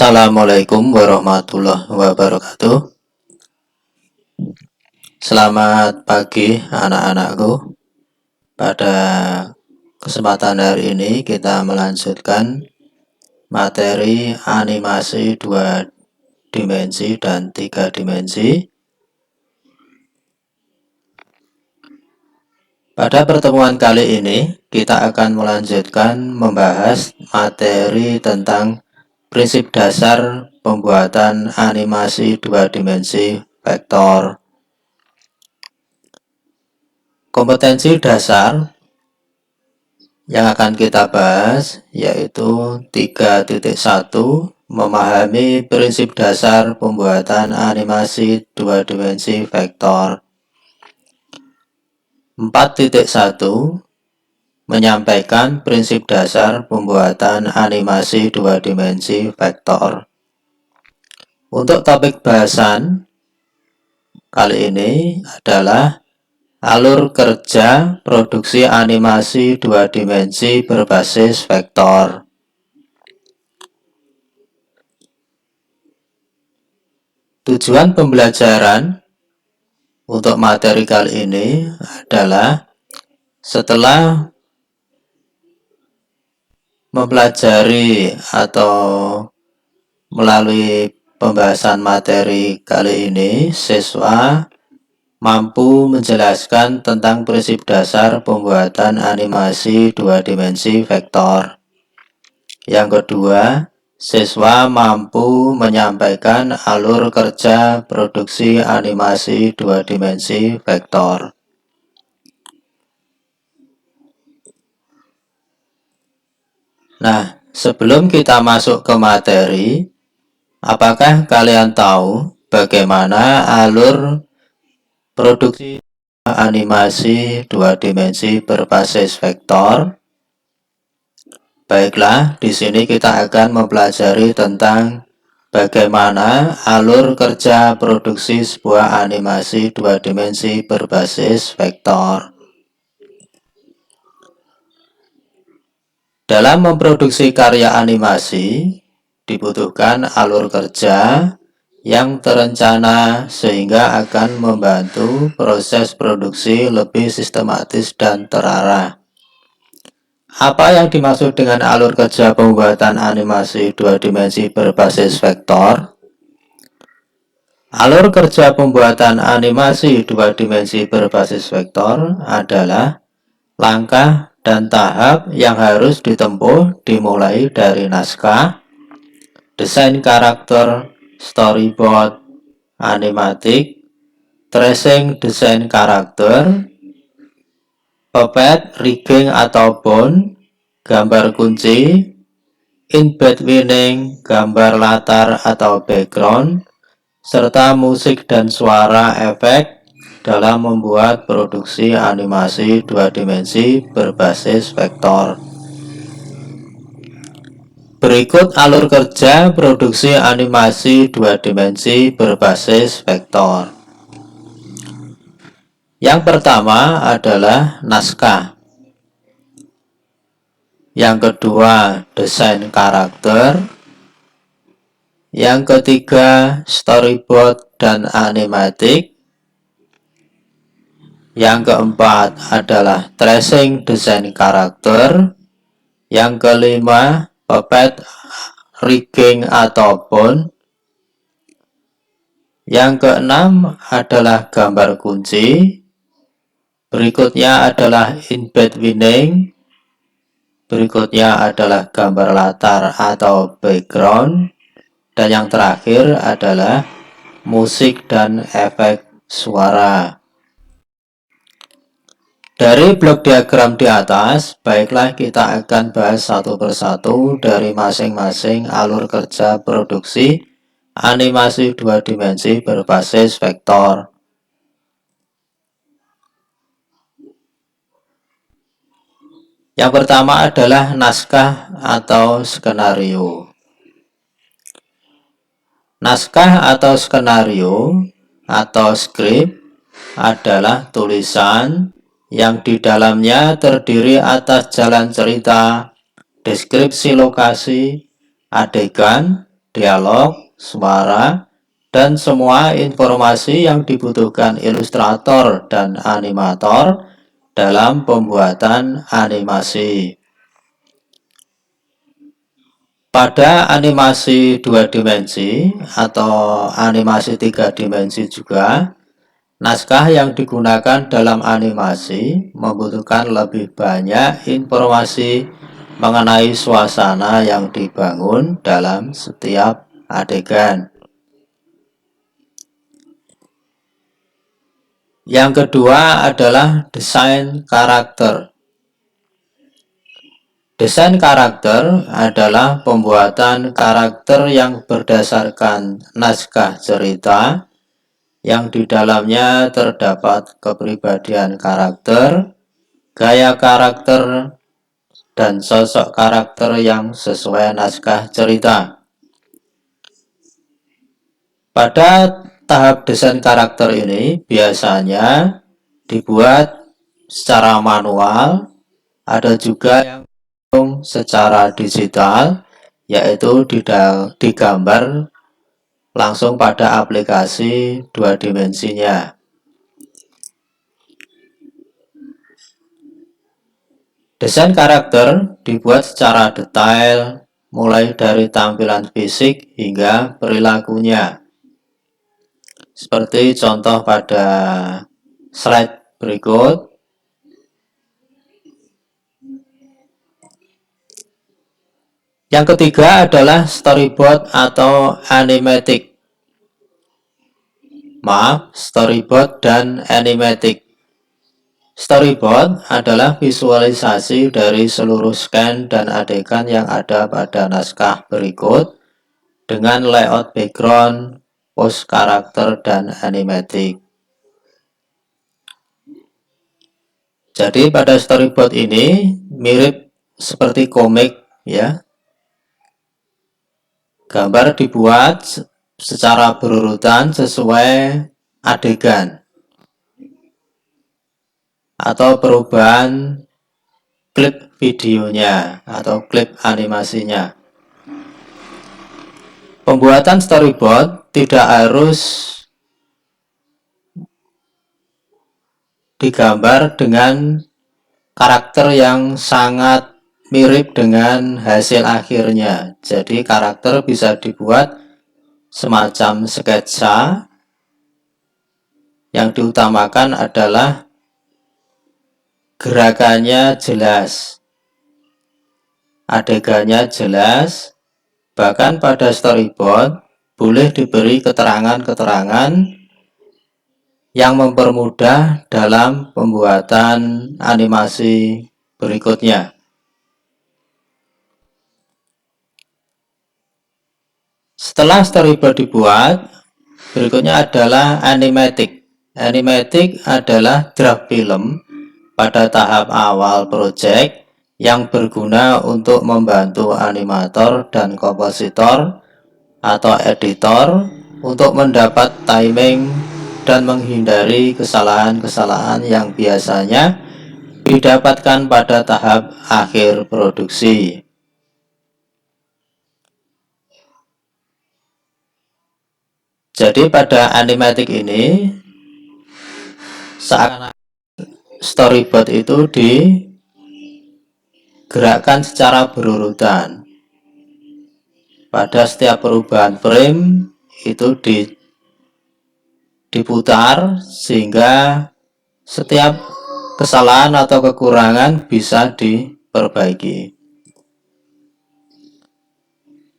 Assalamualaikum warahmatullahi wabarakatuh. Selamat pagi anak-anakku. Pada kesempatan hari ini kita melanjutkan materi animasi 2 dimensi dan 3 dimensi. Pada pertemuan kali ini kita akan melanjutkan membahas materi tentang prinsip dasar pembuatan animasi 2 dimensi vektor. Kompetensi dasar yang akan kita bahas yaitu 3.1, memahami prinsip dasar pembuatan animasi 2 dimensi vektor. 4.1, menyampaikan prinsip dasar pembuatan animasi 2 dimensi vektor. Untuk topik bahasan kali ini adalah alur kerja produksi animasi 2 dimensi berbasis vektor. Tujuan pembelajaran untuk materi kali ini adalah setelah mempelajari atau melalui pembahasan materi kali ini, siswa mampu menjelaskan tentang prinsip dasar pembuatan animasi 2 dimensi vektor. Yang kedua, siswa mampu menyampaikan alur kerja produksi animasi 2 dimensi vektor. Nah, sebelum kita masuk ke materi, apakah kalian tahu bagaimana alur produksi animasi 2 dimensi berbasis vektor? Baiklah, di sini kita akan mempelajari tentang bagaimana alur kerja produksi sebuah animasi 2 dimensi berbasis vektor. Dalam memproduksi karya animasi, dibutuhkan alur kerja yang terencana sehingga akan membantu proses produksi lebih sistematis dan terarah. Apa yang dimaksud dengan alur kerja pembuatan animasi 2 dimensi berbasis vektor? Alur kerja pembuatan animasi 2 dimensi berbasis vektor adalah langkah dan tahap yang harus ditempuh dimulai dari naskah, desain karakter, storyboard, animatik, tracing desain karakter, puppet, rigging atau bone, gambar kunci, in-betweening, gambar latar atau background, serta musik dan suara efek dalam membuat produksi animasi 2 dimensi berbasis vektor. Berikut alur kerja produksi animasi 2 dimensi berbasis vektor. Yang pertama adalah naskah. Yang kedua, desain karakter. Yang ketiga, storyboard dan animatik. Yang keempat adalah tracing desain karakter. Yang kelima, puppet, rigging atau bone. Yang keenam adalah gambar kunci. Berikutnya adalah in-betweening. Berikutnya adalah gambar latar atau background. Dan yang terakhir adalah musik dan efek suara. Dari blok diagram di atas, baiklah kita akan bahas satu persatu dari masing-masing alur kerja produksi animasi 2 dimensi berbasis vektor. Yang pertama adalah naskah atau skenario. Naskah atau skenario atau skrip adalah tulisan yang di dalamnya terdiri atas jalan cerita, deskripsi lokasi, adegan, dialog, suara, dan semua informasi yang dibutuhkan ilustrator dan animator dalam pembuatan animasi. Pada animasi 2 dimensi atau animasi 3 dimensi juga, naskah yang digunakan dalam animasi membutuhkan lebih banyak informasi mengenai suasana yang dibangun dalam setiap adegan. Yang kedua adalah desain karakter. Desain karakter adalah pembuatan karakter yang berdasarkan naskah cerita yang di dalamnya terdapat kepribadian karakter, gaya karakter, dan sosok karakter yang sesuai naskah cerita. Pada tahap desain karakter ini biasanya dibuat secara manual, ada juga yang secara digital, yaitu digambar langsung pada aplikasi 2 dimensinya. Desain karakter dibuat secara detail, mulai dari tampilan fisik hingga perilakunya. Seperti contoh pada slide berikut. Yang ketiga adalah storyboard atau animatic. Storyboard dan animatic. Storyboard adalah visualisasi dari seluruh scan dan adegan yang ada pada naskah berikut dengan layout background, pose karakter, dan animatic. Jadi pada storyboard ini mirip seperti komik ya. Gambar dibuat secara berurutan sesuai adegan atau perubahan klip videonya atau klip animasinya. Pembuatan storyboard tidak harus digambar dengan karakter yang sangat mirip dengan hasil akhirnya. Jadi karakter bisa dibuat semacam sketsa. Yang diutamakan adalah gerakannya jelas, adegannya jelas. Bahkan pada storyboard boleh diberi keterangan-keterangan yang mempermudah dalam pembuatan animasi berikutnya. Setelah storyboard dibuat, berikutnya adalah animatic. Animatic adalah draft film pada tahap awal proyek yang berguna untuk membantu animator dan kompositor atau editor untuk mendapat timing dan menghindari kesalahan-kesalahan yang biasanya didapatkan pada tahap akhir produksi. Jadi pada animatic ini saat storyboard itu digerakkan secara berurutan. Pada setiap perubahan frame itu diputar sehingga setiap kesalahan atau kekurangan bisa diperbaiki.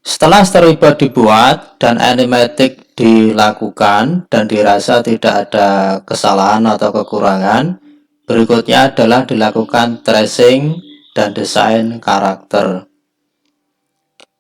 Setelah storyboard dibuat dan animatic dilakukan dan dirasa tidak ada kesalahan atau kekurangan, berikutnya adalah dilakukan tracing dan desain karakter.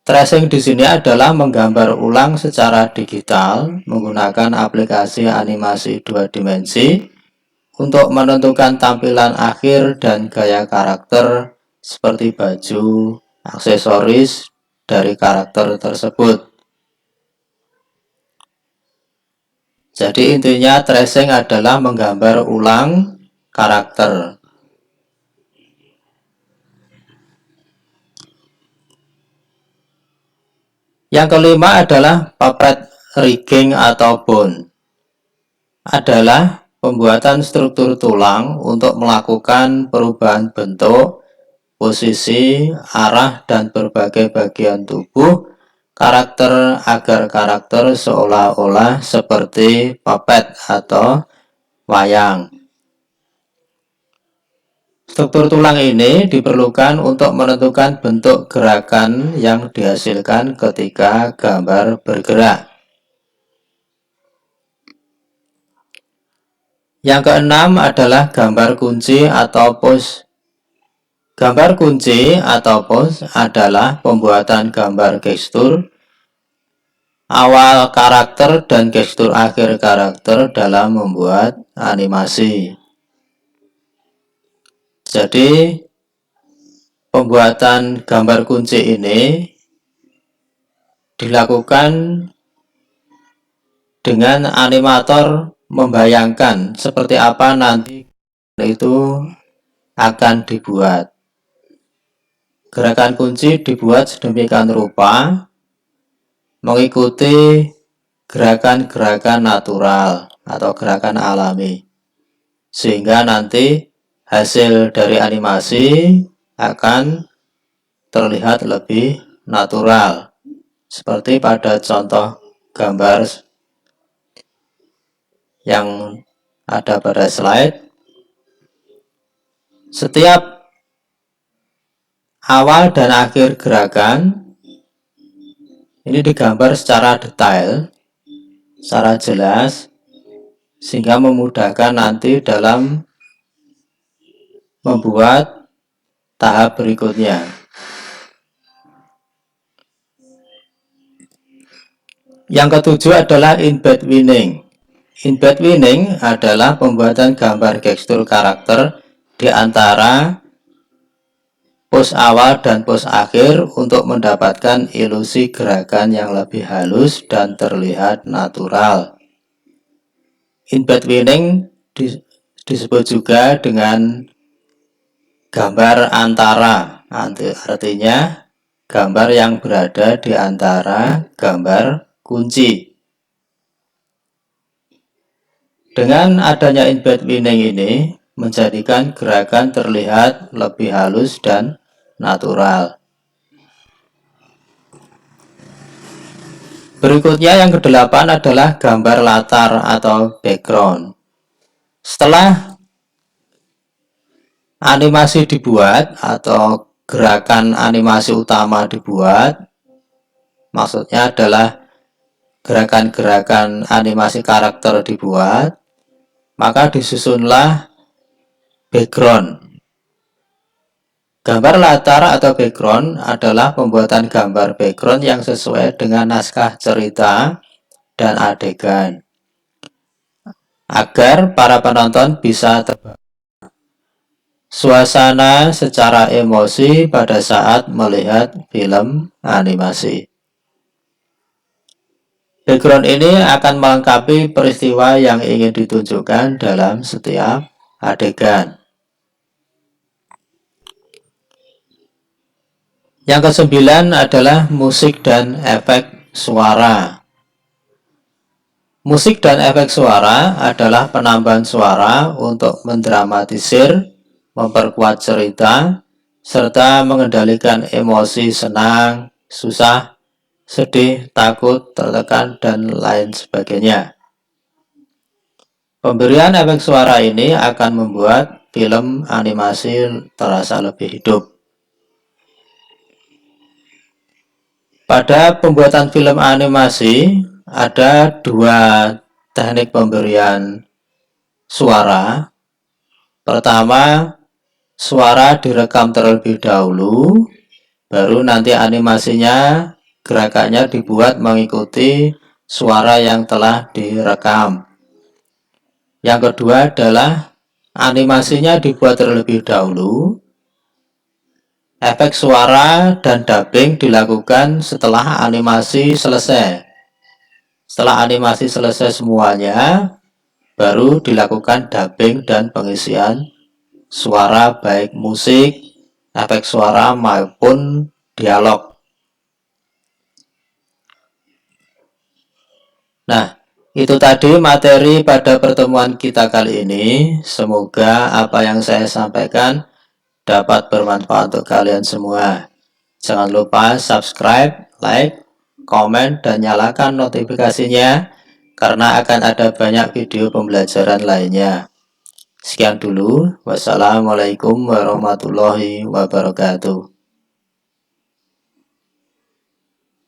Tracing di sini adalah menggambar ulang secara digital menggunakan aplikasi animasi 2 dimensi untuk menentukan tampilan akhir dan gaya karakter seperti baju, aksesoris dari karakter tersebut. Jadi intinya tracing adalah menggambar ulang karakter. Yang kelima adalah puppet rigging atau bone. Adalah pembuatan struktur tulang untuk melakukan perubahan bentuk, posisi, arah, dan berbagai bagian tubuh karakter agar karakter seolah-olah seperti puppet atau wayang. Struktur tulang ini diperlukan untuk menentukan bentuk gerakan yang dihasilkan ketika gambar bergerak. Yang keenam adalah gambar kunci atau pose. Gambar kunci atau pose adalah pembuatan gambar gestur awal karakter dan gestur akhir karakter dalam membuat animasi. Jadi, pembuatan gambar kunci ini dilakukan dengan animator membayangkan seperti apa nanti itu akan dibuat. Gerakan kunci dibuat sedemikian rupa mengikuti gerakan-gerakan natural atau gerakan alami, sehingga nanti hasil dari animasi akan terlihat lebih natural, seperti pada contoh gambar yang ada pada slide. Setiap awal dan akhir gerakan ini digambar secara detail, secara jelas, sehingga memudahkan nanti dalam membuat tahap berikutnya. Yang ketujuh adalah in-betweening. In-betweening adalah pembuatan gambar gestur karakter di antara pose awal dan pose akhir untuk mendapatkan ilusi gerakan yang lebih halus dan terlihat natural. In-betweening disebut juga dengan gambar antara, artinya gambar yang berada di antara gambar kunci. Dengan adanya in-betweening ini menjadikan gerakan terlihat lebih halus dan natural. Berikutnya yang kedelapan adalah gambar latar atau background. Setelah animasi dibuat atau gerakan animasi utama dibuat, maksudnya adalah gerakan-gerakan animasi karakter dibuat, maka disusunlah background. Gambar latar atau background adalah pembuatan gambar background yang sesuai dengan naskah cerita dan adegan, agar para penonton bisa terbawa suasana secara emosi pada saat melihat film animasi. Background ini akan melengkapi peristiwa yang ingin ditunjukkan dalam setiap adegan. Yang kesembilan adalah musik dan efek suara. Musik dan efek suara adalah penambahan suara untuk mendramatisir, memperkuat cerita, serta mengendalikan emosi senang, susah, sedih, takut, tertekan, dan lain sebagainya. Pemberian efek suara ini akan membuat film animasi terasa lebih hidup. Pada pembuatan film animasi, ada dua teknik pemberian suara. Pertama, suara direkam terlebih dahulu, baru nanti animasinya, gerakannya dibuat mengikuti suara yang telah direkam. Yang kedua adalah animasinya dibuat terlebih dahulu, efek suara dan dubbing dilakukan setelah animasi selesai. Setelah animasi selesai semuanya, baru dilakukan dubbing dan pengisian suara baik musik, efek suara maupun dialog. Nah, itu tadi materi pada pertemuan kita kali ini. Semoga apa yang saya sampaikan dapat bermanfaat untuk kalian semua. Jangan lupa subscribe, like, komen, dan nyalakan notifikasinya karena akan ada banyak video pembelajaran lainnya. Sekian dulu. Wassalamualaikum warahmatullahi wabarakatuh.